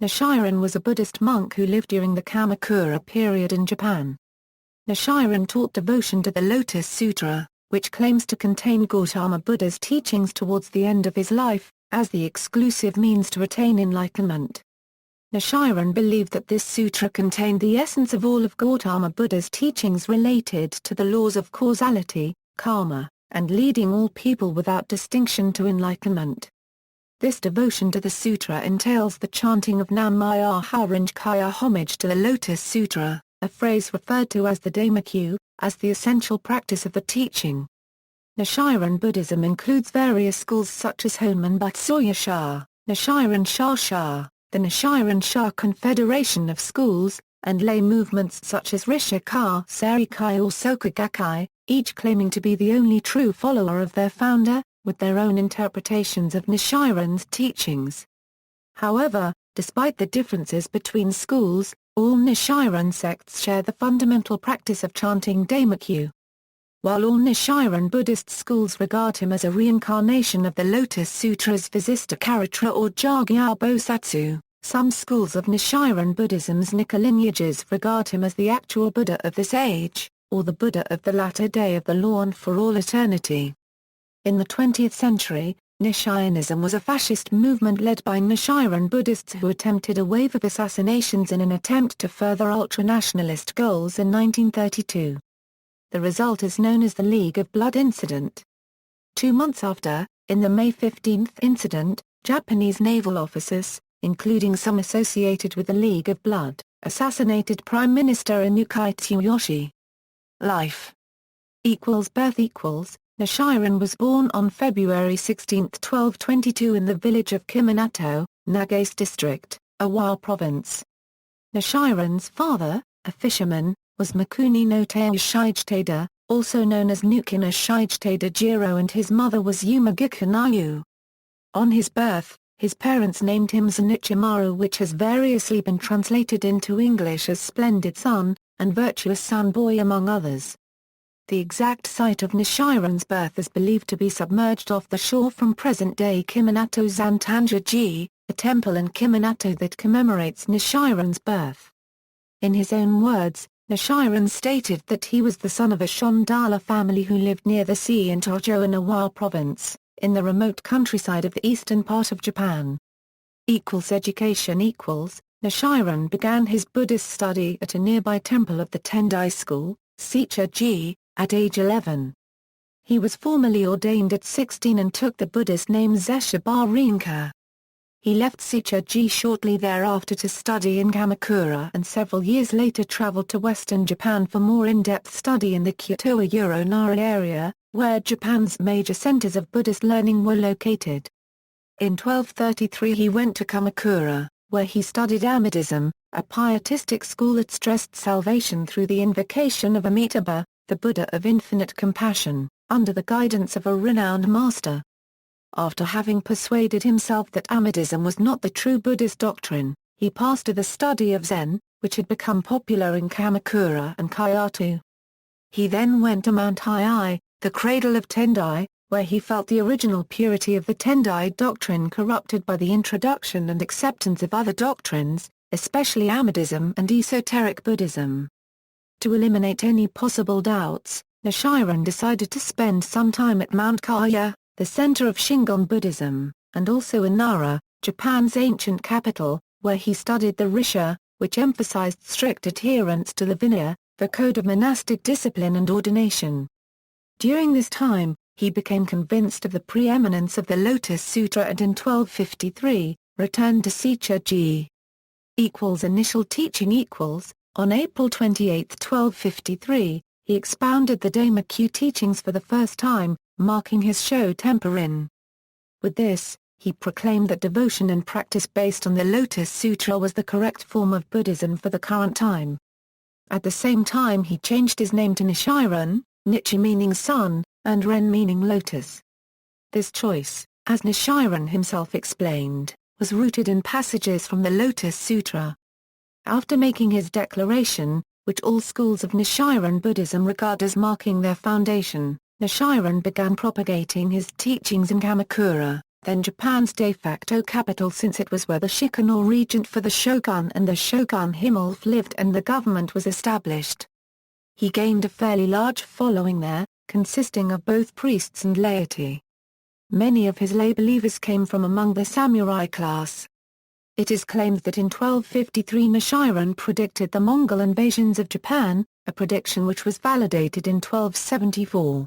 Nichiren was a Buddhist monk who lived during the Kamakura period in Japan. Nichiren taught devotion to the Lotus Sutra, which claims to contain Gautama Buddha's teachings towards the end of his life, as the exclusive means to attain enlightenment. Nichiren believed that this sutra contained the essence of all of Gautama Buddha's teachings related to the laws of causality, karma, and leading all people without distinction to enlightenment. This devotion to the sutra entails the chanting of Namu Myōhō Renge Kyō, homage to the Lotus Sutra, a phrase referred to as the daimoku, as the essential practice of the teaching. Nichiren Buddhism includes various schools such as Honmon Butsuryū Shū, Nichiren Shōshū, the Nichiren Shū confederation of schools, and lay movements such as Risshō Kōsei Kai or Soka Gakkai, each claiming to be the only true follower of their founder, with their own interpretations of Nichiren's teachings. However, despite the differences between schools, all Nichiren sects share the fundamental practice of chanting daimoku. While all Nichiren Buddhist schools regard him as a reincarnation of the Lotus Sutra's Visistacaritra or Jōgyō Bosatsu, some schools of Nichiren Buddhism's Nikkō lineages regard him as the actual Buddha of this age, or the Buddha of the latter day of the law and for all eternity. In the 20th century, Nichirenism was a fascist movement led by Nichiren Buddhists who attempted a wave of assassinations in an attempt to further ultranationalist goals in 1932. The result is known as the League of Blood incident. 2 months after, in the May 15 incident, Japanese naval officers, including some associated with the League of Blood, assassinated Prime Minister Inukai Tsuyoshi. Life = birth = Nichiren was born on February 16, 1222 in the village of Kiminato, Nagase District, Awa Province. Nichiren's father, a fisherman, was Mikuni no Teo Shigetada, also known as Nukina Shigetada Jiro, and his mother was Yumagiku Nayu. On his birth, his parents named him Zunichimaru, which has variously been translated into English as Splendid Son, and Virtuous Son Boy among others. The exact site of Nichiren's birth is believed to be submerged off the shore from present-day Kiminato Zantanja-ji, a temple in Kiminato that commemorates Nichiren's birth. In his own words, Nichiren stated that he was the son of a Shondala family who lived near the sea in Tojo in Awa Province, in the remote countryside of the eastern part of Japan. Education Nichiren began his Buddhist study at a nearby temple of the Tendai school, Shicha-ji, at age 11. He was formally ordained at 16 and took the Buddhist name Zeshiba Rinka. He left Shicha-ji shortly thereafter to study in Kamakura and several years later traveled to western Japan for more in-depth study in the Kyoto-Uro-Nara area, where Japan's major centers of Buddhist learning were located. In 1233 he went to Kamakura, where he studied Amitabha, a pietistic school that stressed salvation through the invocation of Amitabha, the Buddha of infinite compassion, under the guidance of a renowned master. After having persuaded himself that Amitabha was not the true Buddhist doctrine, he passed to the study of Zen, which had become popular in Kamakura and Kyoto. He then went to Mount Hiei, the cradle of Tendai, where he felt the original purity of the Tendai doctrine corrupted by the introduction and acceptance of other doctrines, especially Amitabha and esoteric Buddhism. To eliminate any possible doubts, Nichiren decided to spend some time at Mount Kaya, the center of Shingon Buddhism, and also in Nara, Japan's ancient capital, where he studied the Risha, which emphasized strict adherence to the Vinaya, the code of monastic discipline and ordination. During this time, he became convinced of the preeminence of the Lotus Sutra and in 1253, returned to Shicha-ji. Initial teaching On April 28, 1253, he expounded the Daimoku teachings for the first time, marking his Sho Temperin. With this, he proclaimed that devotion and practice based on the Lotus Sutra was the correct form of Buddhism for the current time. At the same time he changed his name to Nichiren, Nichi meaning sun, and Ren meaning lotus. This choice, as Nichiren himself explained, was rooted in passages from the Lotus Sutra. After making his declaration, which all schools of Nichiren Buddhism regard as marking their foundation, Nichiren began propagating his teachings in Kamakura, then Japan's de facto capital since it was where the shikan or regent for the shogun and the shogun himself lived and the government was established. He gained a fairly large following there, consisting of both priests and laity. Many of his lay believers came from among the samurai class. It is claimed that in 1253 Nichiren predicted the Mongol invasions of Japan, a prediction which was validated in 1274.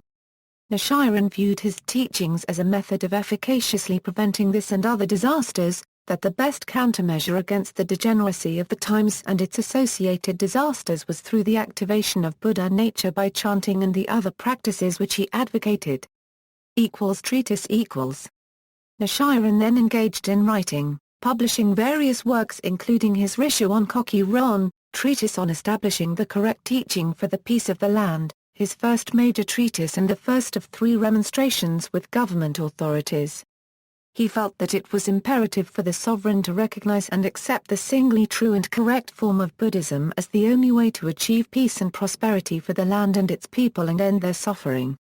Nichiren viewed his teachings as a method of efficaciously preventing this and other disasters, that the best countermeasure against the degeneracy of the times and its associated disasters was through the activation of Buddha nature by chanting and the other practices which he advocated. Treatise equals. Nichiren then engaged in writing, publishing various works including his Risshō on Koki-ron, treatise on establishing the correct teaching for the peace of the land, his first major treatise and the first of 3 remonstrations with government authorities. He felt that it was imperative for the sovereign to recognize and accept the singly true and correct form of Buddhism as the only way to achieve peace and prosperity for the land and its people and end their suffering.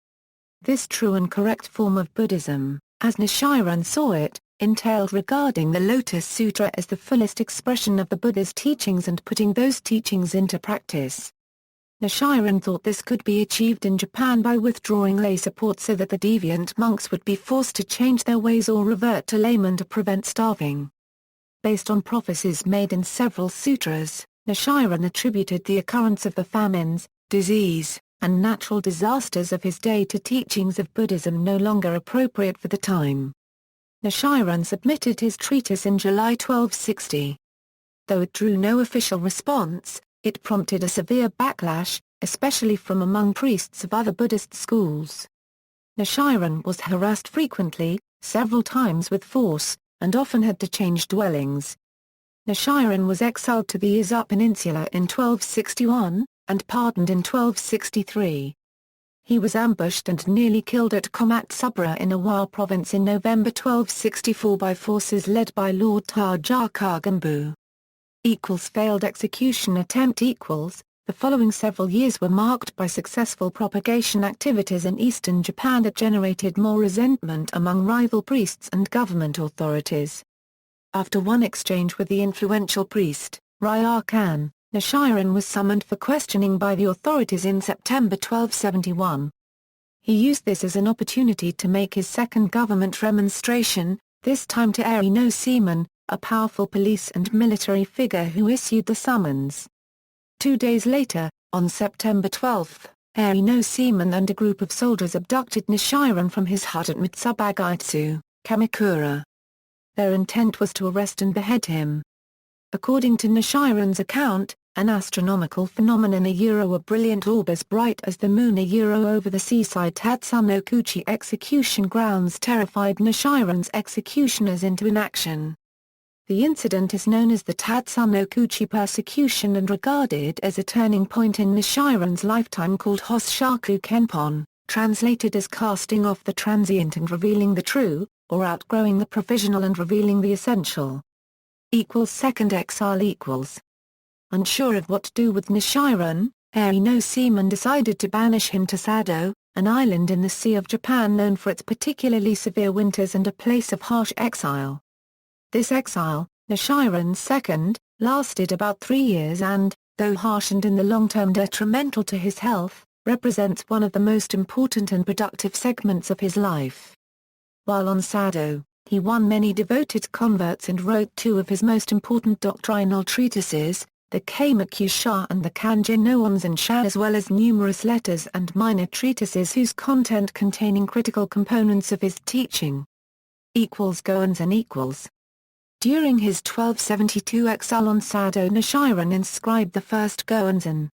This true and correct form of Buddhism, as Nichiren saw it, entailed regarding the Lotus Sutra as the fullest expression of the Buddha's teachings and putting those teachings into practice. Nichiren thought this could be achieved in Japan by withdrawing lay support so that the deviant monks would be forced to change their ways or revert to laymen to prevent starving. Based on prophecies made in several sutras, Nichiren attributed the occurrence of the famines, disease, and natural disasters of his day to teachings of Buddhism no longer appropriate for the time. Nichiren submitted his treatise in July 1260. Though it drew no official response, it prompted a severe backlash, especially from among priests of other Buddhist schools. Nichiren was harassed frequently, several times with force, and often had to change dwellings. Nichiren was exiled to the Izu Peninsula in 1261, and pardoned in 1263. He was ambushed and nearly killed at Komatsubara in Awa province in November 1264 by forces led by Lord Taja Kagambu. Failed execution attempt equals. The following several years were marked by successful propagation activities in eastern Japan that generated more resentment among rival priests and government authorities. After one exchange with the influential priest, Ryakan, Nichiren was summoned for questioning by the authorities in September 1271. He used this as an opportunity to make his second government remonstration, this time to Eri no Seaman, a powerful police and military figure who issued the summons. 2 days later, on September 12, Eri no Seaman and a group of soldiers abducted Nichiren from his hut at Mitsubagaitsu, Kamakura. Their intent was to arrest and behead him. According to Nichiren's account, an astronomical phenomenon a brilliant orb as bright as the moon over the seaside Tatsunokuchi execution grounds terrified Nichiren's executioners into inaction. The incident is known as the Tatsunokuchi persecution and regarded as a turning point in Nichiren's lifetime called Hosshaku Kenpon, translated as casting off the transient and revealing the true, or outgrowing the provisional and revealing the essential. Second exile equals. Unsure of what to do with Nichiren, Eri no Seaman decided to banish him to Sado, an island in the Sea of Japan known for its particularly severe winters and a place of harsh exile. This exile, Nichiren's second, lasted about 3 years and, though harsh and in the long term detrimental to his health, represents one of the most important and productive segments of his life. While on Sado, he won many devoted converts and wrote 2 of his most important doctrinal treatises, the Kamakura and the Kanjin no Onsen Sha, as well as numerous letters and minor treatises whose content containing critical components of his teaching. Gohonzon equals. During his 1272 exile on Sado, Nichiren inscribed the first Gohonzon.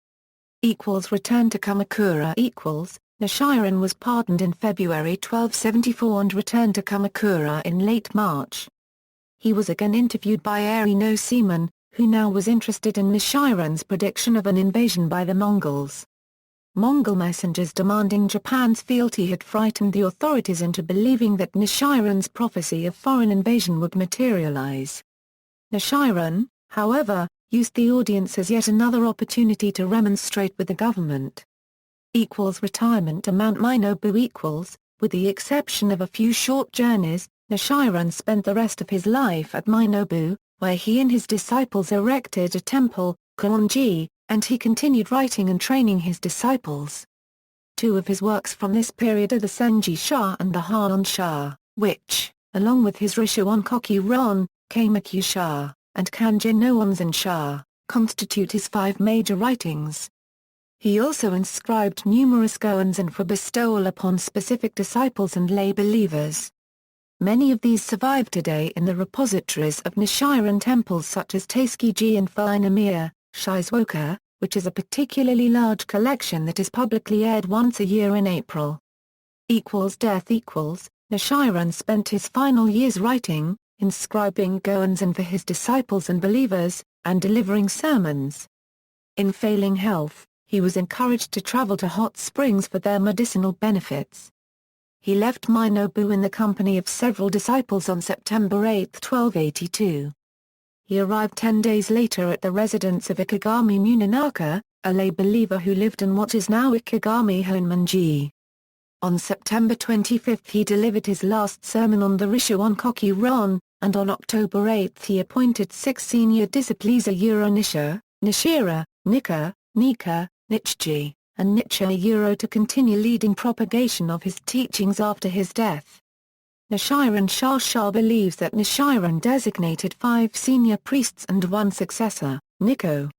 Return to Kamakura equals. Nichiren was pardoned in February 1274 and returned to Kamakura in late March. He was again interviewed by Eri no Seaman, who now was interested in Nichiren's prediction of an invasion by the Mongols. Mongol messengers demanding Japan's fealty had frightened the authorities into believing that Nichiren's prophecy of foreign invasion would materialize. Nichiren, however, used the audience as yet another opportunity to remonstrate with the government. Retirement to Mount Minobu equals, with the exception of a few short journeys, Nichiren spent the rest of his life at Minobu, where he and his disciples erected a temple, Gohonzon, and he continued writing and training his disciples. Two of his works from this period are the Senji Sha and the Haon Sha, which, along with his Risshō Onkoku Ron, Kamakura Sha, and Kanjin no Onzen Sha, constitute his 5 major writings. He also inscribed numerous Gohonzon for bestowal upon specific disciples and lay believers. Many of these survive today in the repositories of Nichiren temples such as Taiseki-ji and Fuinamiya, Shizuoka, which is a particularly large collection that is publicly aired once a year in April. Death Nichiren spent his final years writing, inscribing Gohonzon for his disciples and believers, and delivering sermons. In failing health, he was encouraged to travel to hot springs for their medicinal benefits. He left Minobu in the company of several disciples on September 8, 1282. He arrived 10 days later at the residence of Ikegami Munenaka, a lay believer who lived in what is now Ikegami Honmon-ji. On September 25 he delivered his last sermon on the Risshō Onkoku Ron, and on October 8 he appointed 6 senior disciples Nisha, Nishira, Nikkō, Nika, Nichiji, and Nichiren to continue leading propagation of his teachings after his death. Nichiren Shōshū believes that Nichiren designated 5 senior priests and 1 successor, Nikkō.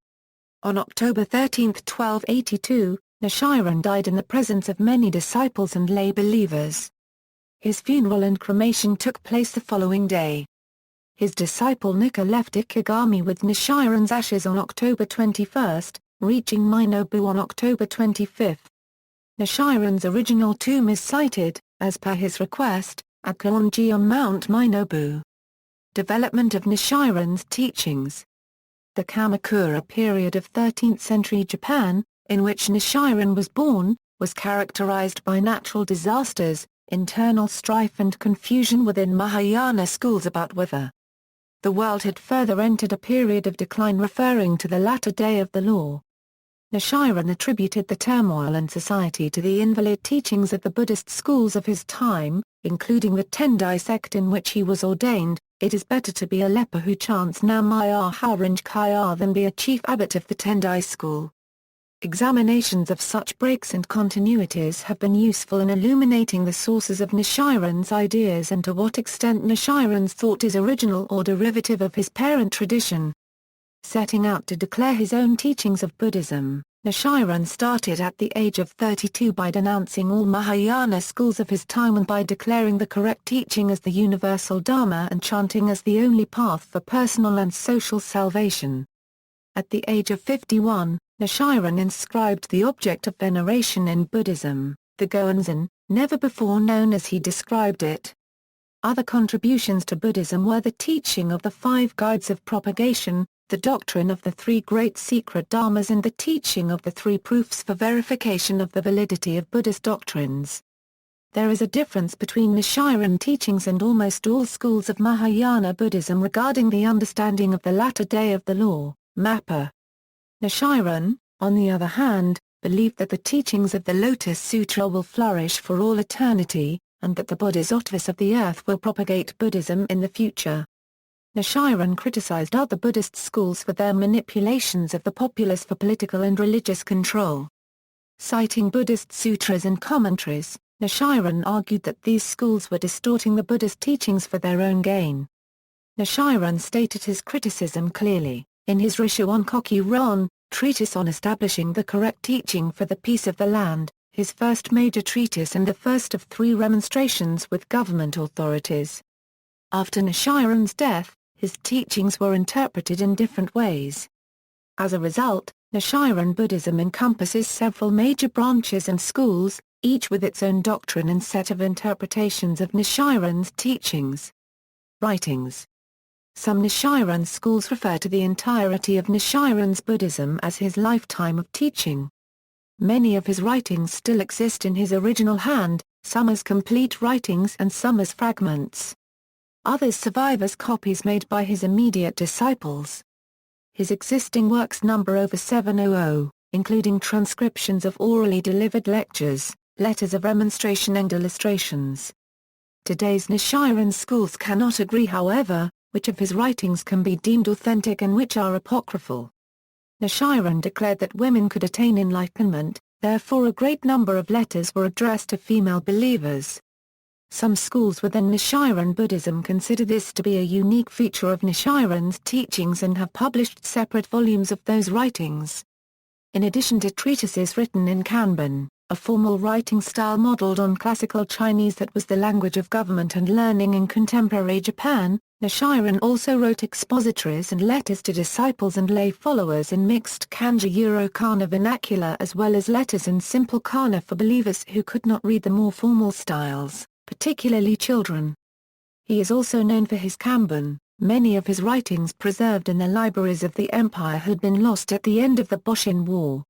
On October 13, 1282, Nichiren died in the presence of many disciples and lay believers. His funeral and cremation took place the following day. His disciple Nikkō left Ikegami with Nichiren's ashes on October 21, reaching Minobu on October 25. Nichiren's original tomb is sited, as per his request, at Gohonzon on Mount Minobu. Development of Nichiren's teachings. The Kamakura period of 13th century Japan, in which Nichiren was born, was characterized by natural disasters, internal strife and confusion within Mahayana schools about whether the world had further entered a period of decline referring to the latter day of the law. Nichiren attributed the turmoil in society to the invalid teachings of the Buddhist schools of his time, including the Tendai sect in which he was ordained. It is better to be a leper who chants Namu Myōhō Renge Kyō than be a chief abbot of the Tendai school. Examinations of such breaks and continuities have been useful in illuminating the sources of Nichiren's ideas and to what extent Nichiren's thought is original or derivative of his parent tradition. Setting out to declare his own teachings of Buddhism, Nichiren started at the age of 32 by denouncing all Mahayana schools of his time and by declaring the correct teaching as the universal Dharma and chanting as the only path for personal and social salvation. At the age of 51, Nichiren inscribed the object of veneration in Buddhism, the Gohonzon, never before known as he described it. Other contributions to Buddhism were the teaching of the 5 guides of propagation, the doctrine of the 3 great secret dharmas and the teaching of the 3 proofs for verification of the validity of Buddhist doctrines. There is a difference between Nichiren teachings and almost all schools of Mahayana Buddhism regarding the understanding of the latter day of the law, Mappa. Nichiren, on the other hand, believed that the teachings of the Lotus Sutra will flourish for all eternity, and that the bodhisattvas of the earth will propagate Buddhism in the future. Nichiren criticized other Buddhist schools for their manipulations of the populace for political and religious control. Citing Buddhist sutras and commentaries, Nichiren argued that these schools were distorting the Buddhist teachings for their own gain. Nichiren stated his criticism clearly, in his Risshō Onkoku Ron, treatise on establishing the correct teaching for the peace of the land, his first major treatise and the first of 3 remonstrations with government authorities. After Nichiren's death, his teachings were interpreted in different ways. As a result, Nichiren Buddhism encompasses several major branches and schools, each with its own doctrine and set of interpretations of Nichiren's teachings. Writings. Some Nichiren schools refer to the entirety of Nichiren's Buddhism as his lifetime of teaching. Many of his writings still exist in his original hand, some as complete writings and some as fragments. Others survive as copies made by his immediate disciples. His existing works number over 700, including transcriptions of orally delivered lectures, letters of remonstration and illustrations. Today's Nichiren schools cannot agree, however, which of his writings can be deemed authentic and which are apocryphal. Nichiren declared that women could attain enlightenment, therefore a great number of letters were addressed to female believers. Some schools within Nichiren Buddhism consider this to be a unique feature of Nichiren's teachings and have published separate volumes of those writings. In addition to treatises written in Kanban, a formal writing style modeled on classical Chinese that was the language of government and learning in contemporary Japan, Nichiren also wrote expositories and letters to disciples and lay followers in mixed kanji-Euro-kana vernacular, as well as letters in simple kana for believers who could not read the more formal styles, particularly children. He is also known for his Kanban. Many of his writings preserved in the libraries of the empire had been lost at the end of the Boshin War.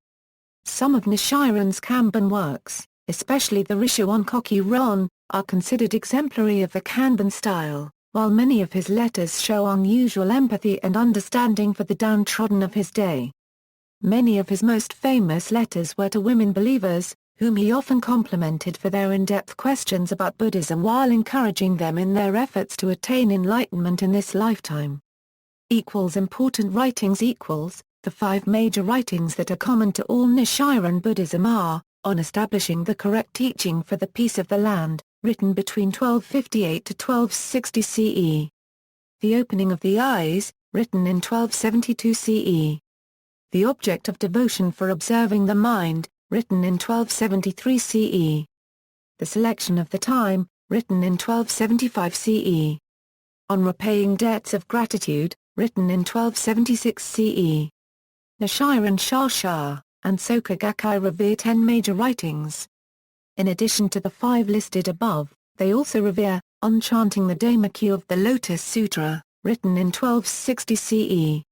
Some of Nichiren's Kanban works, especially the Risshō Kōsei Kai, are considered exemplary of the Kanban style, while many of his letters show unusual empathy and understanding for the downtrodden of his day. Many of his most famous letters were to women believers, whom he often complimented for their in-depth questions about Buddhism while encouraging them in their efforts to attain enlightenment in this lifetime. Important writings. The 5 major writings that are common to all Nichiren Buddhism are, on establishing the correct teaching for the peace of the land, written between 1258 to 1260 CE. The Opening of the Eyes, written in 1272 CE. The Object of Devotion for Observing the Mind, written in 1273 CE. The Selection of the Time, written in 1275 CE. On Repaying Debts of Gratitude, written in 1276 CE. Nichiren Shōshū, and Soka Gakkai revere 10 major writings. In addition to the 5 listed above, they also revere, on chanting the daimoku of the Lotus Sutra, written in 1260 CE.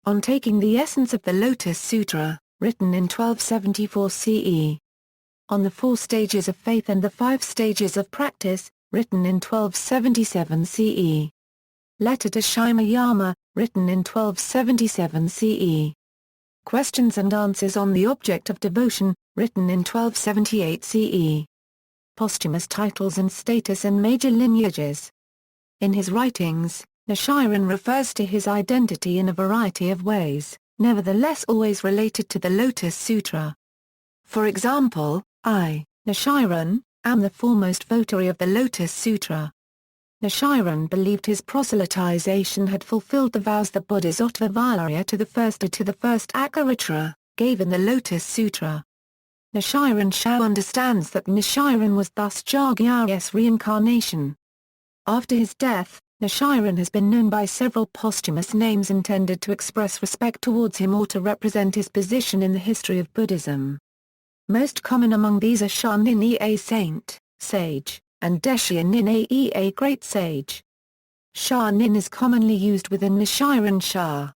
On taking the essence of the Lotus Sutra, written in 1274 CE. On the 4 stages of faith and the 5 stages of practice, written in 1277 CE. Letter to Shimayama, written in 1277 CE. Questions and Answers on the Object of Devotion, written in 1278 CE. Posthumous Titles and Status and Major Lineages. In his writings, Nichiren refers to his identity in a variety of ways, nevertheless always related to the Lotus Sutra. For example, I, Nichiren, am the foremost votary of the Lotus Sutra. Nichiren believed his proselytization had fulfilled the vows the Bodhisattva Vyālaya to the first Akaritra, gave in the Lotus Sutra. Nichiren Shō understands that Nichiren was thus Jōgyō's reincarnation. After his death, Nichiren has been known by several posthumous names intended to express respect towards him or to represent his position in the history of Buddhism. Most common among these are Shōnin a saint, sage, and Deshianin a great sage. Shōnin is commonly used within Nichiren Shō.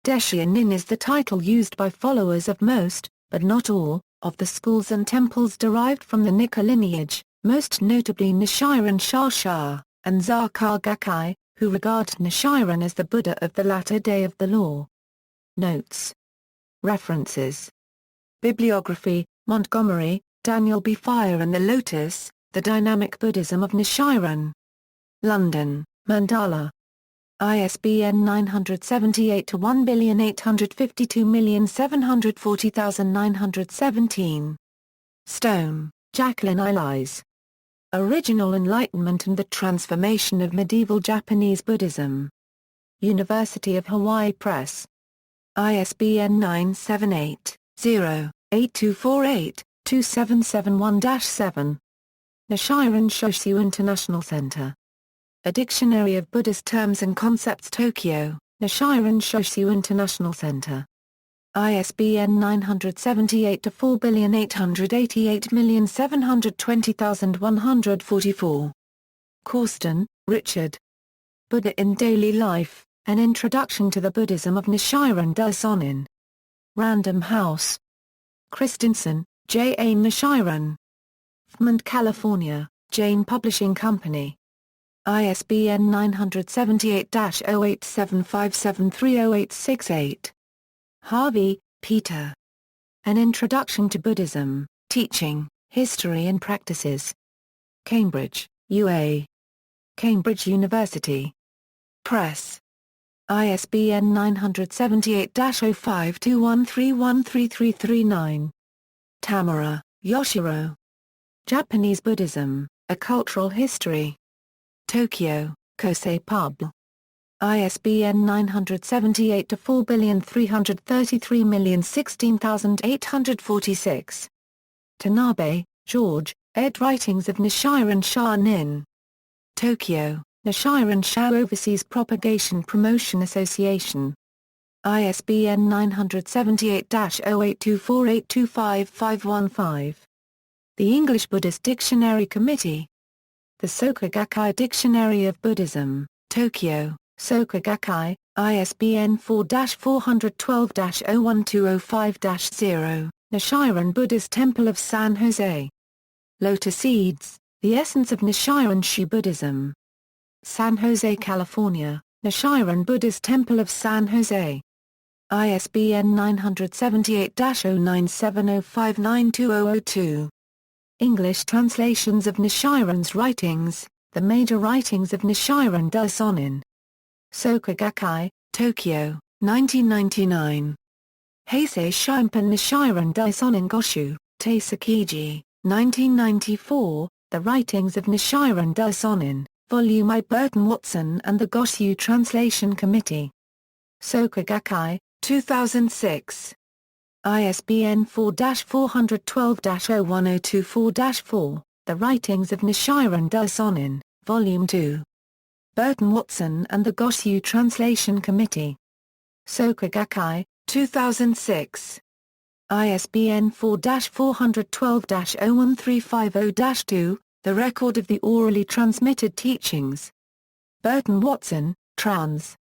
Deshianin is the title used by followers of most, but not all, of the schools and temples derived from the Nikkō lineage, most notably Nichiren Shōshū, and Soka Gakkai, who regard Nichiren as the Buddha of the latter day of the law. Notes. References. Bibliography, Montgomery, Daniel B. Fire and the Lotus, The Dynamic Buddhism of Nichiren. London, Mandala. ISBN 978-1852740,917. Stone, Jacqueline Elias. Original Enlightenment and the Transformation of Medieval Japanese Buddhism. University of Hawaii Press. ISBN 978-0-8248-2771-7. Nichiren Shōshū International Center. A Dictionary of Buddhist Terms and Concepts Tokyo, Nichiren Shōshū International Center. ISBN 978-4,888,720,144. Corsten, Richard. Buddha in Daily Life, An Introduction to the Buddhism of Nichiren Daishonin. Random House. Christensen, J. A. Nichiren. Fremont, California, Jane Publishing Company. ISBN 978-0875730868. Harvey, Peter. An Introduction to Buddhism, Teaching, History and Practices. Cambridge. UA. Cambridge University Press. ISBN 978-0521313339. Tamura, Yoshiro. Japanese Buddhism, A Cultural History. Tokyo, Kosei Pub. ISBN 978-4,333,016,846. Tanabe, George, ed. Writings of Nichiren Shō. Tokyo, Nichiren Shō Overseas Propagation Promotion Association. ISBN 978-0824825515. The English Buddhist Dictionary Committee. The Soka Gakkai Dictionary of Buddhism, Tokyo, Soka Gakkai, ISBN 4-412-01205-0, Nichiren Buddhist Temple of San Jose. Lotus Seeds, The Essence of Nichiren Shū Buddhism. San Jose, California, Nichiren Buddhist Temple of San Jose. ISBN 978-0970592002. English translations of Nichiren's writings, The Major Writings of Nichiren Daishonin. Soka Gakkai, Tokyo, 1999. Heisei Shimpan Nichiren Daishonin Goshu, Taisakiji, 1994, The Writings of Nichiren Daishonin, Volume I. Burton Watson and the Goshu Translation Committee. Soka Gakkai, 2006. ISBN 4-412-01024-4, The Writings of Nichiren Daishonin, Volume 2. Burton Watson and the Goshu Translation Committee. Soka Gakkai, 2006. ISBN 4-412-01350-2, The Record of the Orally Transmitted Teachings. Burton Watson, trans.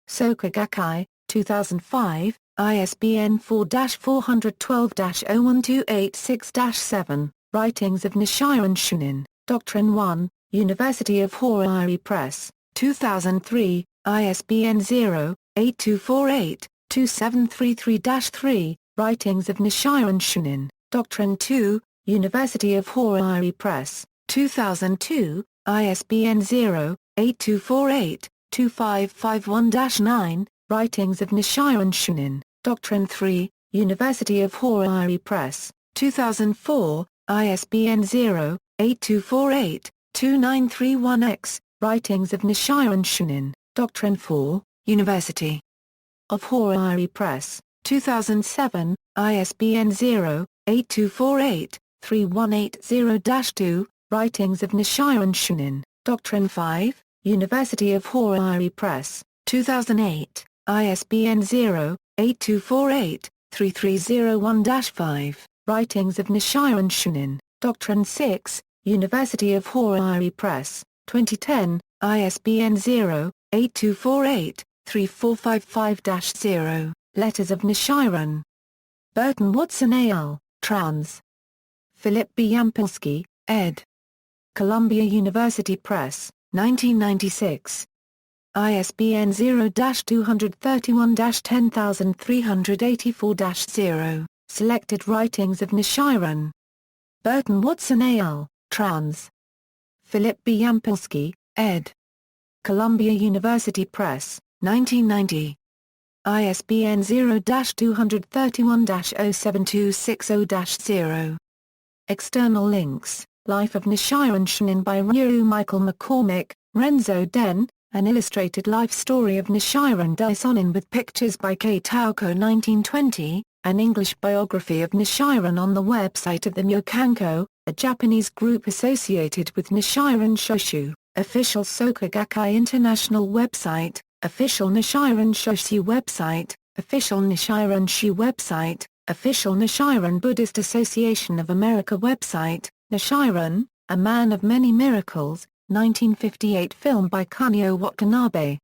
Soka Gakkai, 2005, ISBN 4-412-01286-7, Writings of Nichiren Shū, Doctrine 1, University of Hawaii Press, 2003, ISBN 0-8248-2733-3, Writings of Nichiren Shū, Doctrine 2, University of Hawaii Press, 2002, ISBN 0-8248-2551-9, Writings of Nichiren Shū, Doctrine 3, University of Hawaii Press, 2004, ISBN 0-8248-2931-X, Writings of Nichiren Shū, Doctrine 4, University of Hawaii Press, 2007, ISBN 0-8248-3180-2, Writings of Nichiren Shū, Doctrine 5, University of Hawaii Press, 2008, ISBN 0-8248-3301-5, Writings of Nichiren Shū, Doctrine 6, University of Hawaii Press, 2010, ISBN 0-8248-3455-0, Letters of Nichiren. Burton Watson al., trans. Philip B. Yampolsky, ed. Columbia University Press, 1996. ISBN 0-231-10384-0, Selected Writings of Nichiren. Burton Watson al., trans. Philip B. Yampolsky, ed. Columbia University Press, 1990. ISBN 0-231-07260-0. External links, Life of Nichiren Shū by Ryu Michael McCormick, Renzo Den, An Illustrated Life Story of Nichiren Daishonin with pictures by K. Tauko 1920, An English Biography of Nichiren on the website of the Myokanko, a Japanese group associated with Nichiren Shōshū, official Soka Gakkai International website, official Nichiren Shōshū website, official Nichiren Shū website, official Nichiren Buddhist Association of America website, Nichiren, A Man of Many Miracles, 1958 film by Kunio Watanabe.